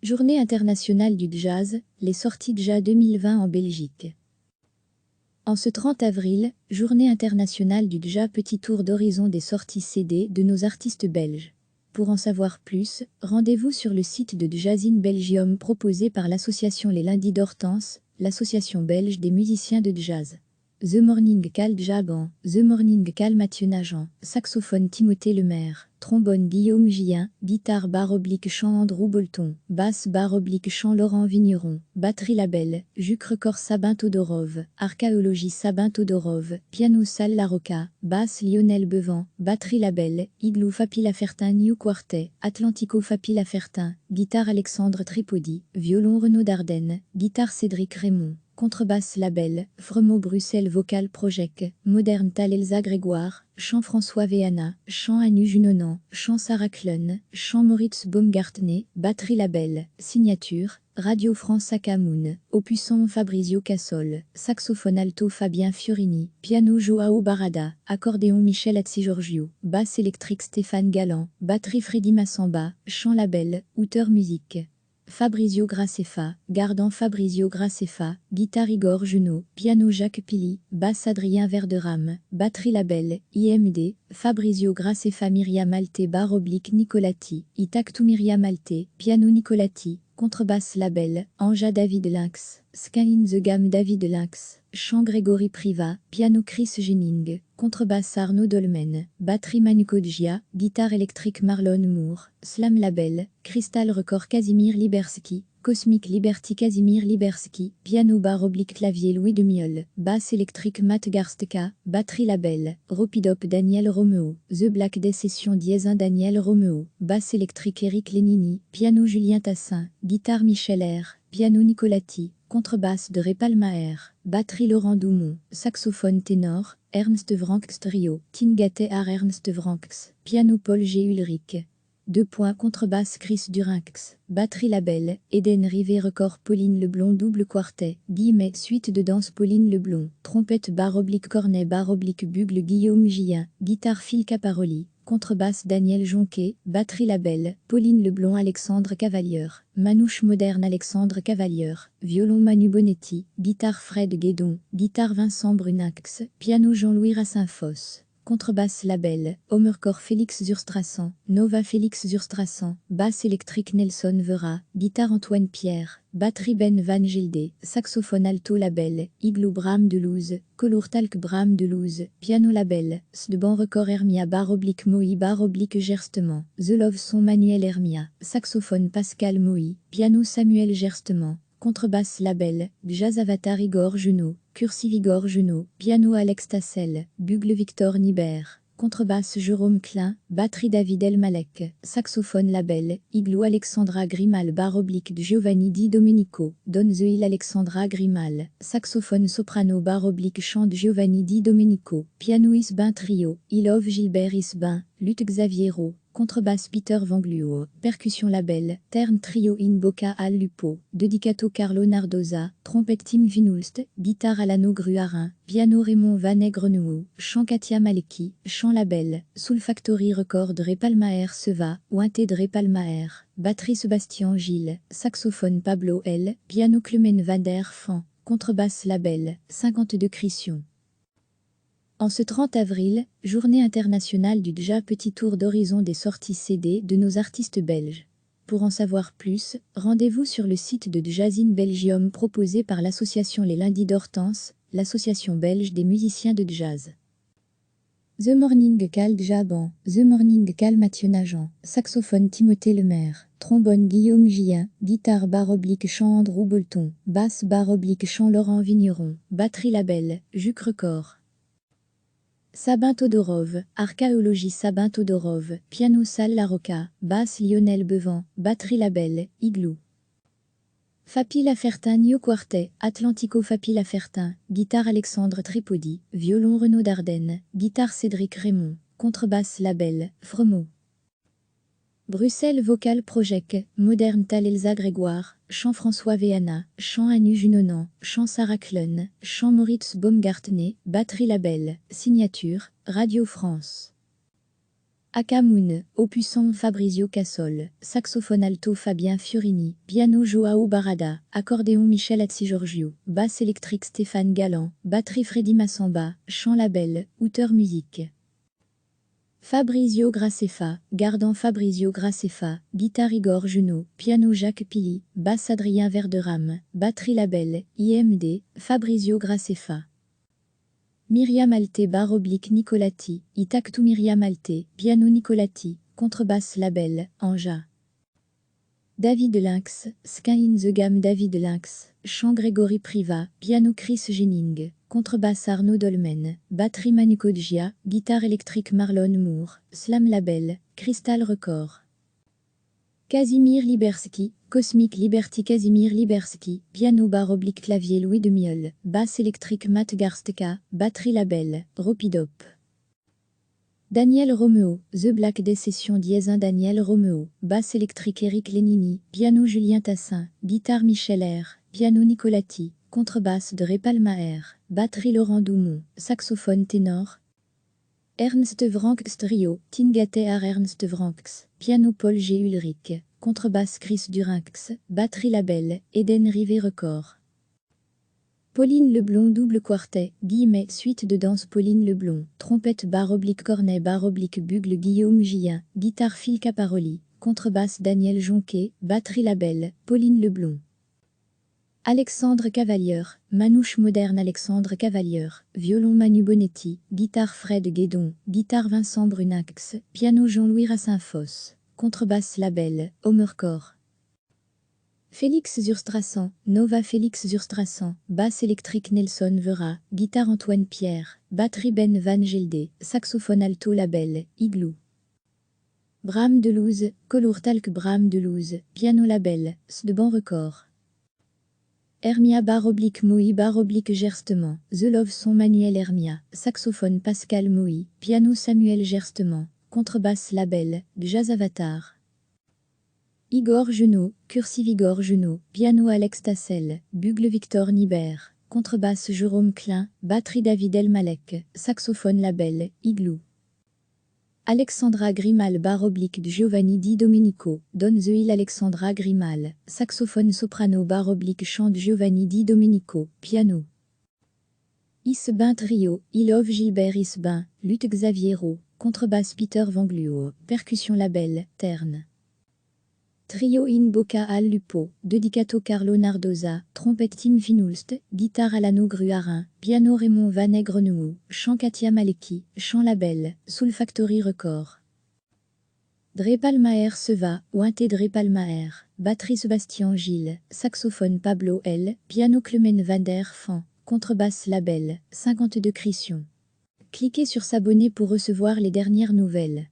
Journée internationale du jazz, les sorties Jazz 2020 en Belgique. En ce 30 avril, Journée internationale du jazz, petit tour d'horizon des sorties CD de nos artistes belges. Pour en savoir plus, rendez-vous sur le site de Jazz in Belgium proposé par l'association Les Lundis d'Hortense, l'association belge des musiciens de jazz. The Morning Call Jaban, The Morning Call Mathieu Nagent, saxophone Timothée Lemaire, trombone Guillaume Gien, guitare bar-chant Andrew Bolton, basse bar-chant Laurent Vigneron, batterie label, Juc Record Sabin Todorov, archéologie Sabin Todorov, piano Sal Larocca, basse Lionel Bevan, batterie label, Igloo Fapi Lafertin New Quartet, Atlantico Fapi Lafertin, guitare Alexandre Tripodi, violon Renaud Dardenne, guitare Cédric Raymond. Contrebasse label, Fremo Bruxelles Vocal Project, Moderne Tal Elsa Grégoire, chant François Véana, chant Anu Junonan, chant Sarah Clun, chant Moritz Baumgartner, batterie label, signature, Radio France Akamoun, opusson Fabrizio Cassol, saxophone alto Fabien Fiorini, piano Joao Barada, accordéon Michel Atsi-Giorgio, basse électrique Stéphane Galland, batterie Freddy Massamba, chant label, auteur musique. Fabrizio Graceffa, gardant Fabrizio Graceffa, guitare Igor Junot, piano Jacques Pili, basse Adrien Verderame, batterie label, IMD, Fabrizio Graceffa Myriam Alte bar-oblique Nicolati, Itactu Myriam Alte, piano Nicolati, contrebasse label, Anja David Lynx, Sky in the Game David Lynx, chant Grégory Priva, piano Chris Jennings, contrebasse Arnaud Dolmen, batterie Manu Kodjia, guitare électrique Marlon Moore, slam label, Crystal Record Casimir Liberski, Cosmic Liberty Casimir Liberski, piano bar-oblique clavier Louis de Miol, basse électrique Matt Garstka, batterie label, Ropidop Daniel Romeo, The Black Day Session dièse 1 Daniel Romeo, basse électrique Eric Lenini, piano Julien Tassin, guitare Michel R, piano Nicolati, contrebasse de Repalmaer, batterie Laurent Doumont, saxophone ténor, Ernst Vranckx Trio, Tingate Ar Ernst Vranckx, piano Paul G. Ulrich. 2 points contrebasse Chris Durinx, batterie label, Eden Rivet Record Pauline Leblond double quartet, guillemets suite de danse Pauline Leblond, trompette bar-oblique cornet bar-oblique bugle Guillaume Gien, guitare Phil Caparoli, contrebasse Daniel Jonquet, batterie label, Pauline Leblond Alexandre Cavalier, manouche moderne Alexandre Cavalier, violon Manu Bonetti, guitare Fred Guédon, guitare Vincent Brunax, piano Jean-Louis Rassinfosse. Contrebasse label, Homercore Félix Zurstrassen, Nova Félix Zurstrassen, basse électrique Nelson Vera, guitare Antoine Pierre, batterie Ben Van Gilde, saxophone alto label, Igloo Bram Delouze, Colourtalc Bram Delouze, piano label, Sdeban Record Hermia bar-oblique Moï bar-oblique Gerstement, The Love Son Manuel Hermia, saxophone Pascal Moï, piano Samuel Gerstement. Contrebasse label, Jazz Avatar Igor Junot, cursive Igor Junot, piano Alex Tassel, bugle Victor Nibert, contrebasse Jérôme Klein, batterie David Elmalek, saxophone label, Igloo Alexandra Grimal bar-oblique Giovanni Di Domenico, Don the Hill Alexandra Grimal, saxophone soprano bar-oblique chant Giovanni Di Domenico, piano Isbin Trio, Ilov Gilbert Isbin, luth Xavier Roux. Contrebasse Peter Vangluo, percussion label, Tern Trio in Boca al Lupo, dedicato Carlo Nardoza, trompette Tim Vinulst, guitare Alano Gruarin, piano Raymond Van Egrenouo, chant Katia Maleki, chant label, Soul Factory Record de Repalmaer Seva, ouinté de Repalmaer, batterie Sébastien Gilles, saxophone Pablo L, piano Clemen Van der Fan, contrebasse label, 52 Crission. En ce 30 avril, Journée internationale du jazz, petit tour d'horizon des sorties CD de nos artistes belges. Pour en savoir plus, rendez-vous sur le site de Jazz in Belgium proposé par l'association Les Lundis d'Hortense, l'association belge des musiciens de jazz. The Morning Call Jaban, The Morning Call Mathieu Nagent, saxophone Timothée Lemaire, trombone Guillaume Gien, guitare bar-oblique chant Andrew Bolton, basse bar-oblique chant Laurent Vigneron, batterie label, Juc Record. Sabin Todorov, archéologie Sabin Todorov, piano Sal Larocca, basse Lionel Bevan, batterie label, Igloo. Fapi Lafertin New Quartet, Atlantico Fapi Lafertin, guitare Alexandre Tripodi, violon Renaud Dardenne, guitare Cédric Raymond, contrebasse label, Fremo. Bruxelles Vocal Project, Moderne Tal Elsa Grégoire, chant François Véana, chant Anu Junonan, chant Sarah Clun, chant Moritz Baumgartner, batterie label, signature, Radio France. Akamoun, opusant Fabrizio Cassol, saxophone alto Fabien Fiorini, piano Joao Barada, accordéon Michel Hatzigeorgiou, basse électrique Stéphane Galland, batterie Freddy Massamba, chant label, auteur musique. Fabrizio Graceffa, gardant Fabrizio Graceffa, guitare Igor Junot, piano Jacques Pili, basse Adrien Verderame, batterie label, IMD, Fabrizio Graceffa. Myriam Alté bar oblique Nicolati, Itactu Myriam Alté, piano Nicolati, contrebasse label, Anja. David Lynx, Sky in the Game David Lynx, chant Grégory Priva, piano Chris Jennings, contrebasse Arnaud Dolmen, batterie Manu Kodjia, guitare électrique Marlon Moore, slam label, Crystal Record. Casimir Liberski, Cosmic Liberty Casimir Liberski, piano bar oblique clavier Louis de Miel, basse électrique Matt Garstka, batterie label, Ropidop. Daniel Romeo, The Black Day Session -1 Daniel Romeo, basse électrique Eric Lenini, piano Julien Tassin, guitare Michel R, piano Nicolati, contrebasse de Repalmaer, batterie Laurent Doumont, saxophone ténor. Ernst Vranckx Trio, Tingate ar Ernst Vranckx, piano Paul G. Ulrich, contrebasse Chris Durinx, batterie label, Eden Rivet Record. Pauline Leblond double quartet, guillemets, suite de danse Pauline Leblond, trompette barre oblique cornet barre oblique bugle Guillaume Gillien, guitare Phil Caparoli, contrebasse Daniel Jonquet, batterie label, Pauline Leblond. Alexandre Cavalier, manouche moderne Alexandre Cavalier, violon Manu Bonetti, guitare Fred Guédon, guitare Vincent Brunax, piano Jean-Louis Rassinfosse, contrebasse label, Homercore. Félix Zurstrassen, Nova Félix Zurstrassen, basse électrique Nelson Vera, guitare Antoine Pierre, batterie Ben Van Gelde, saxophone alto label, Igloo. Bram Delouze, Color Talk Bram Delouze, piano label, Sdeban Record. Hermia bar oblique Moï bar oblique Gerstement, The Love Son Manuel Hermia, saxophone Pascal Moï, piano Samuel Gerstement, contrebasse label, Jazz Avatar. Igor Junot, cursive Igor Junot, piano Alex Tassel, bugle Victor Nibert, contrebasse Jérôme Klein, batterie David Elmalek, saxophone label, Igloo. Alexandra Grimal bar oblique de Giovanni Di Domenico, Don the Hill Alexandra Grimal, saxophone soprano bar oblique chant Giovanni Di Domenico, piano. Isbin Trio, Ilov Gilbert Isbin, luth Xaviero, contrebasse Peter Vangluo, percussion label, Terne. Trio in Boca al Lupo, dedicato Carlo Nardoza, trompette Tim Finulst, guitare Alano Gruarin, piano Raymond Van Grenouille, chant Katia Maleki, chant label, Soul Factory Record. Drepalmaer Seva, ouinté Drepalmaer, batterie Sébastien Gilles, saxophone Pablo L, piano Clemen Van der Fan, contrebasse label, 52 Crission. Cliquez sur s'abonner pour recevoir les dernières nouvelles.